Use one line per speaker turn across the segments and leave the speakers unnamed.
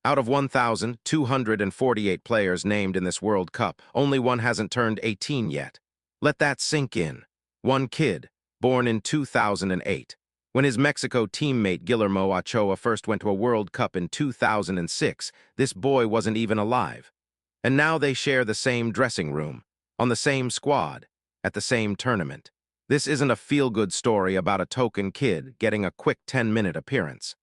Out of 1,248 players named in this World Cup, only one hasn't turned 18 yet. Let that sink in. One kid, born in 2008. When his Mexico teammate Guillermo Ochoa first went to a World Cup in 2006, this boy wasn't even alive. And now they share the same dressing room, on the same squad, at the same tournament. This isn't a feel-good story about a token kid getting a quick 10-minute appearance.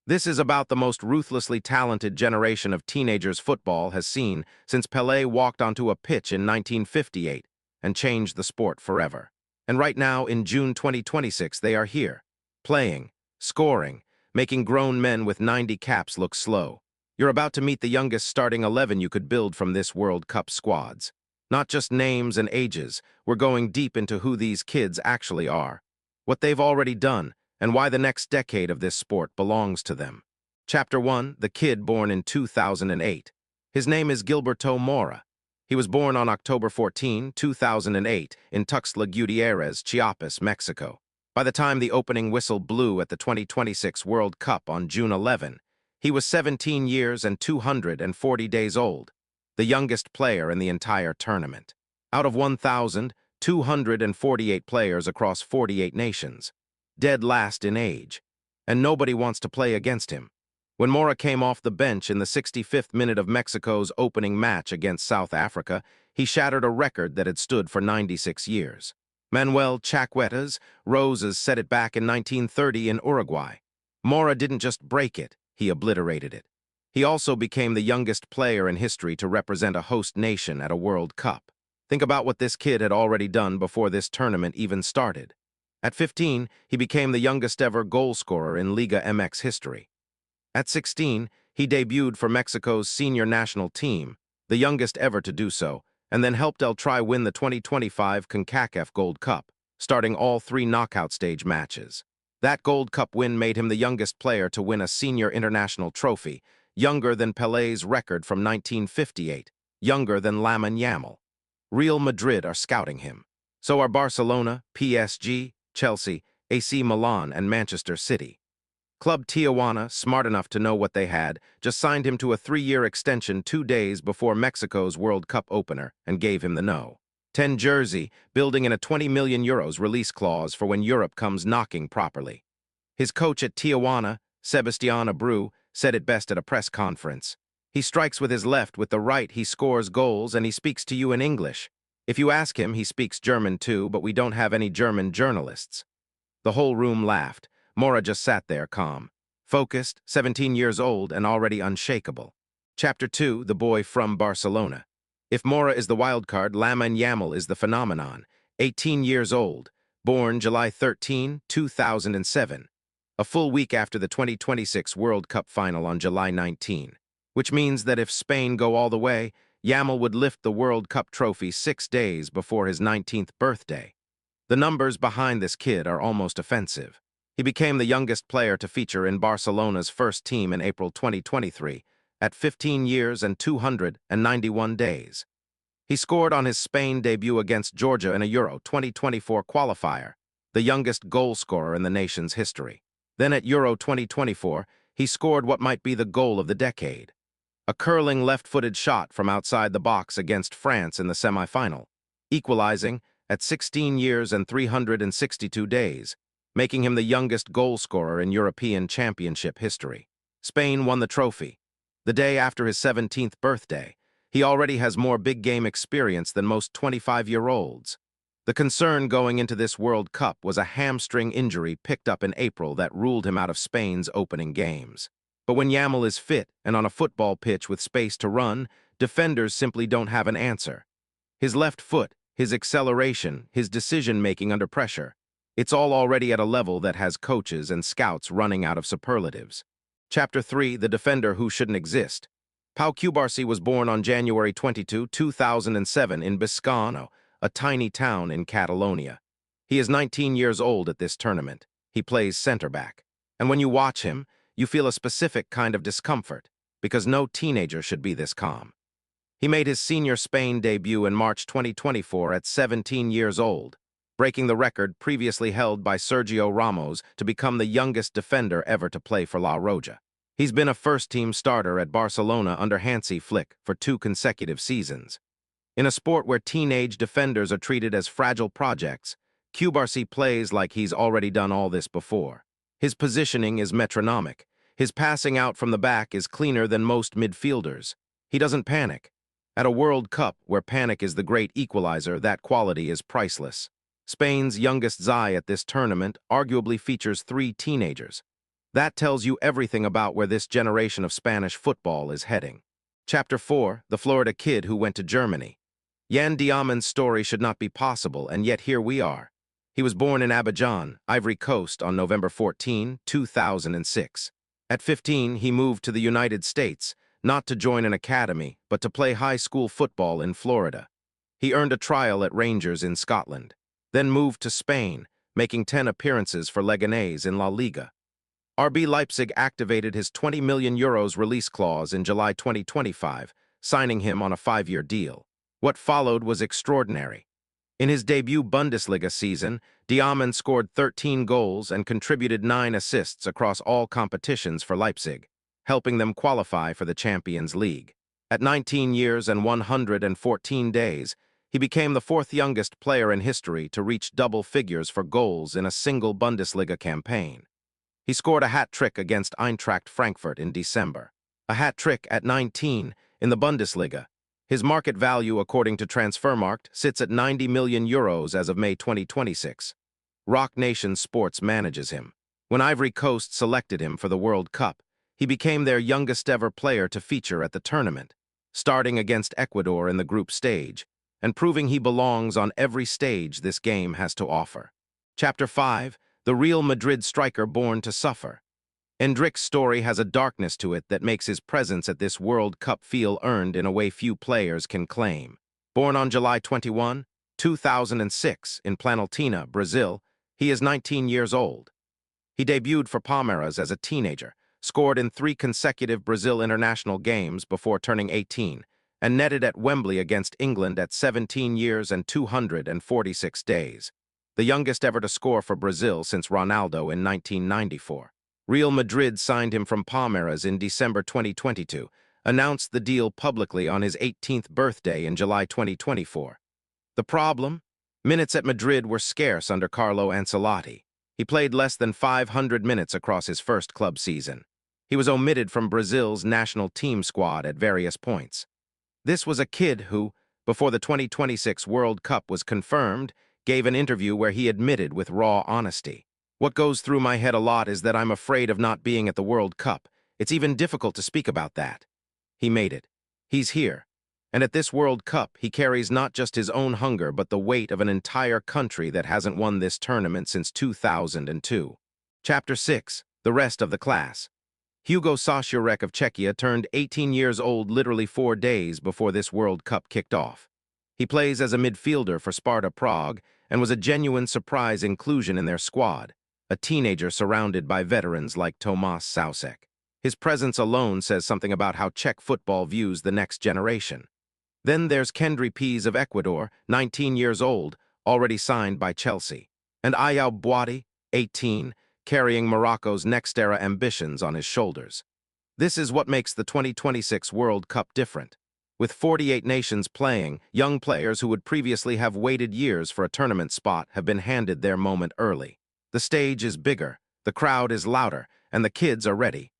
This is about the most ruthlessly talented generation of teenagers football has seen since Pelé walked onto a pitch in 1958 and changed the sport forever. And right now, in June 2026, they are here, playing, scoring, making grown men with 90 caps look slow. You're about to meet the youngest starting 11 you could build from this World Cup squads. Not just names and ages, we're going deep into who these kids actually are, what they've already done, and why the next decade of this sport belongs to them. Chapter 1, the kid born in 2008. His name is Gilberto Mora. He was born on October 14, 2008, in Tuxtla Gutierrez, Chiapas, Mexico. By the time the opening whistle blew at the 2026 World Cup on June 11, he was 17 years and 240 days old, the youngest player in the entire tournament. Out of 1,248 players across 48 nations, dead last in age, and nobody wants to play against him. When Mora came off the bench in the 65th minute of Mexico's opening match against South Africa, he shattered a record that had stood for 96 years. Manuel Chaqueta's Roses set it back in 1930 in Uruguay. Mora didn't just break it, he obliterated it. He also became the youngest player in history to represent a host nation at a World Cup. Think about what this kid had already done before this tournament even started. At 15, he became the youngest ever goal scorer in Liga MX history. At 16, he debuted for Mexico's senior national team, the youngest ever to do so, and then helped El Tri win the 2025 CONCACAF Gold Cup, starting all 3 knockout stage matches. That Gold Cup win made him the youngest player to win a senior international trophy, younger than Pelé's record from 1958, younger than Lamine Yamal. Real Madrid are scouting him. So are Barcelona, PSG, Chelsea, AC Milan, and Manchester City. Club Tijuana, smart enough to know what they had, just signed him to a 3-year extension 2 days before Mexico's World Cup opener and gave him the no. 10 jersey, building in a €20 million release clause for when Europe comes knocking properly. His coach at Tijuana, Sebastián Abreu, said it best at a press conference. He strikes with his left, with the right he scores goals, and he speaks to you in English. If you ask him, he speaks German too, but we don't have any German journalists. The whole room laughed. Mora just sat there calm, focused, 17 years old, and already unshakable. Chapter 2, the boy from Barcelona. If Mora is the wild card, Lamine Yamal is the phenomenon. 18 years old, born July 13, 2007. A full week after the 2026 World Cup final on July 19. Which means that if Spain go all the way, Yamal would lift the World Cup trophy 6 days before his 19th birthday. The numbers behind this kid are almost offensive. He became the youngest player to feature in Barcelona's first team in April 2023, at 15 years and 291 days. He scored on his Spain debut against Georgia in a Euro 2024 qualifier, the youngest goal scorer in the nation's history. Then at Euro 2024, he scored what might be the goal of the decade. A curling left-footed shot from outside the box against France in the semifinal, equalizing at 16 years and 362 days, making him the youngest goal scorer in European Championship history. Spain won the trophy. The day after his 17th birthday, he already has more big-game experience than most 25-year-olds. The concern going into this World Cup was a hamstring injury picked up in April that ruled him out of Spain's opening games. But when Yamal is fit and on a football pitch with space to run, defenders simply don't have an answer. His left foot, his acceleration, his decision-making under pressure, it's all already at a level that has coaches and scouts running out of superlatives. Chapter 3, the defender who shouldn't exist. Pau Cubarsi was born on January 22, 2007 in Biscano, a tiny town in Catalonia. He is 19 years old at this tournament. He plays center-back. And when you watch him, you feel a specific kind of discomfort, because no teenager should be this calm. He made his senior Spain debut in March 2024 at 17 years old, breaking the record previously held by Sergio Ramos to become the youngest defender ever to play for La Roja. He's been a first-team starter at Barcelona under Hansi Flick for 2 consecutive seasons. In a sport where teenage defenders are treated as fragile projects, Cubarsi plays like he's already done all this before. His positioning is metronomic. His passing out from the back is cleaner than most midfielders. He doesn't panic. At a World Cup, where panic is the great equalizer, that quality is priceless. Spain's youngest Zai at this tournament arguably features 3 teenagers. That tells you everything about where this generation of Spanish football is heading. Chapter 4, The Florida Kid Who Went to Germany. Yan Diomande's story should not be possible, and yet here we are. He was born in Abidjan, Ivory Coast, on November 14, 2006. At 15, he moved to the United States, not to join an academy, but to play high school football in Florida. He earned a trial at Rangers in Scotland, then moved to Spain, making 10 appearances for Leganés in La Liga. RB Leipzig activated his €20 million release clause in July 2025, signing him on a 5-year deal. What followed was extraordinary. In his debut Bundesliga season, Diomande scored 13 goals and contributed 9 assists across all competitions for Leipzig, helping them qualify for the Champions League. At 19 years and 114 days, he became the 4th youngest player in history to reach double figures for goals in a single Bundesliga campaign. He scored a hat-trick against Eintracht Frankfurt in December. A hat-trick at 19 in the Bundesliga. His market value, according to Transfermarkt, sits at €90 million as of May 2026. Rock Nation Sports manages him. When Ivory Coast selected him for the World Cup, he became their youngest-ever player to feature at the tournament, starting against Ecuador in the group stage, and proving he belongs on every stage this game has to offer. Chapter 5, The Real Madrid Striker Born to Suffer. Endrick's story has a darkness to it that makes his presence at this World Cup feel earned in a way few players can claim. Born on July 21, 2006, in Planaltina, Brazil, he is 19 years old. He debuted for Palmeiras as a teenager, scored in 3 consecutive Brazil international games before turning 18, and netted at Wembley against England at 17 years and 246 days, the youngest ever to score for Brazil since Ronaldo in 1994. Real Madrid signed him from Palmeiras in December 2022, announced the deal publicly on his 18th birthday in July 2024. The problem? Minutes at Madrid were scarce under Carlo Ancelotti. He played less than 500 minutes across his first club season. He was omitted from Brazil's national team squad at various points. This was a kid who, before the 2026 World Cup was confirmed, gave an interview where he admitted with raw honesty, "What goes through my head a lot is that I'm afraid of not being at the World Cup. It's even difficult to speak about that." He made it. He's here. And at this World Cup, he carries not just his own hunger, but the weight of an entire country that hasn't won this tournament since 2002. Chapter 6, The Rest of the Class. Hugo Sosjurek of Czechia turned 18 years old literally 4 days before this World Cup kicked off. He plays as a midfielder for Sparta Prague and was a genuine surprise inclusion in their squad, a teenager surrounded by veterans like Tomáš Souček. His presence alone says something about how Czech football views the next generation. Then there's Kendry Pease of Ecuador, 19 years old, already signed by Chelsea, and Ayou Boadi, 18, carrying Morocco's next-era ambitions on his shoulders. This is what makes the 2026 World Cup different. With 48 nations playing, young players who would previously have waited years for a tournament spot have been handed their moment early. The stage is bigger, the crowd is louder, and the kids are ready.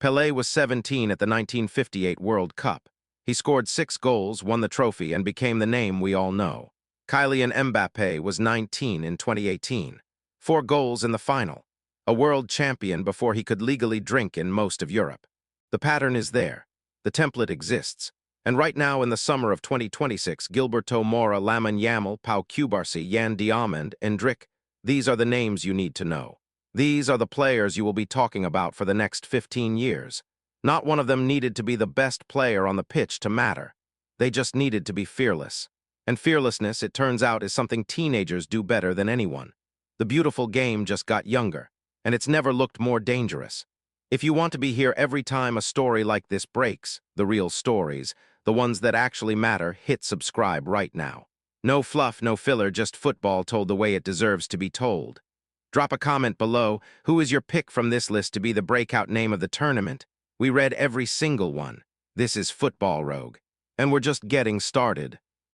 Pelé was 17 at the 1958 World Cup. He scored 6 goals, won the trophy, and became the name we all know. Kylian Mbappé was 19 in 2018. 4 goals in the final. A world champion before he could legally drink in most of Europe. The pattern is there. The template exists. And right now in the summer of 2026, Gilberto Mora, Lamine Yamal, Pau Cubarsi, Yan Diomande, Endrick, these are the names you need to know. These are the players you will be talking about for the next 15 years. Not one of them needed to be the best player on the pitch to matter. They just needed to be fearless. And fearlessness, it turns out, is something teenagers do better than anyone. The beautiful game just got younger, and it's never looked more dangerous. If you want to be here every time a story like this breaks, the real stories, the ones that actually matter, hit subscribe right now. No fluff, no filler, just football told the way it deserves to be told. Drop a comment below. Who is your pick from this list to be the breakout name of the tournament? We read every single one. This is FootballRogue, and we're just getting started.